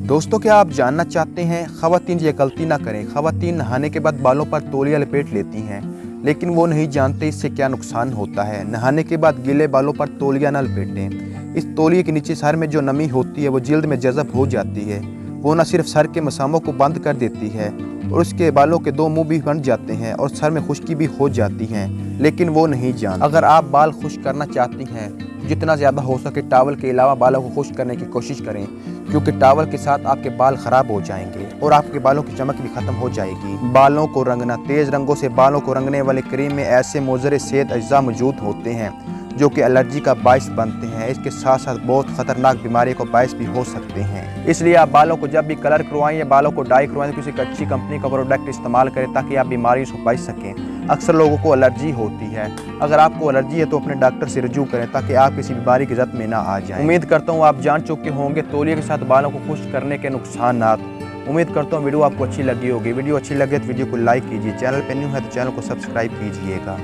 दोस्तों, क्या आप जानना चाहते हैं ख़वातीन ये गलती ना करें। ख़वातीन नहाने के बाद बालों पर तौलिया लपेट लेती हैं, लेकिन वो नहीं जानते इससे क्या नुकसान होता है। नहाने के बाद गीले बालों पर तौलिया न लपेटें। इस तौलिए के नीचे सर में जो नमी होती है वो जल्द में जज़ब हो जाती है। वो न सिर्फ सर के मसामों को बंद कर देती है और उसके बालों के दो मुंह भी बन जाते हैं और सर में खुश्की भी हो जाती है, लेकिन वो नहीं जानते। अगर आप बाल खुश्क करना चाहती हैं, जितना ज़्यादा हो सके टॉवल के अलावा बालों को खुश्क करने की कोशिश करें, क्योंकि टॉवल के साथ आपके बाल ख़राब हो जाएंगे और आपके बालों की चमक भी ख़त्म हो जाएगी। बालों को रंगना। तेज़ रंगों से बालों को रंगने वाली क्रीम में ऐसे मुज़र सेहत अज्जा मौजूद होते हैं जो कि एलर्जी का बायस बनते हैं। इसके साथ साथ बहुत ख़तरनाक बीमारी का बायस भी हो सकते हैं। इसलिए आप बालों को जब भी कलर करवाएं या बालों को डाई करवाएं तो किसी अच्छी कंपनी का प्रोडक्ट इस्तेमाल करें ताकि आप बीमारियों से बच सकें। अक्सर लोगों को एलर्जी होती है। अगर आपको एलर्जी है तो अपने डॉक्टर से रजू करें ताकि आप किसी बीमारी की जद में ना आ जाएं। उम्मीद करता हूँ आप जान चुके होंगे तौलिए के साथ बालों को खुश्क करने के नुकसानात। उम्मीद करता हूँ वीडियो आपको अच्छी लगी होगी। वीडियो अच्छी लगे तो वीडियो को लाइक कीजिए। चैनल पर न्यू है तो चैनल को सब्सक्राइब कीजिएगा।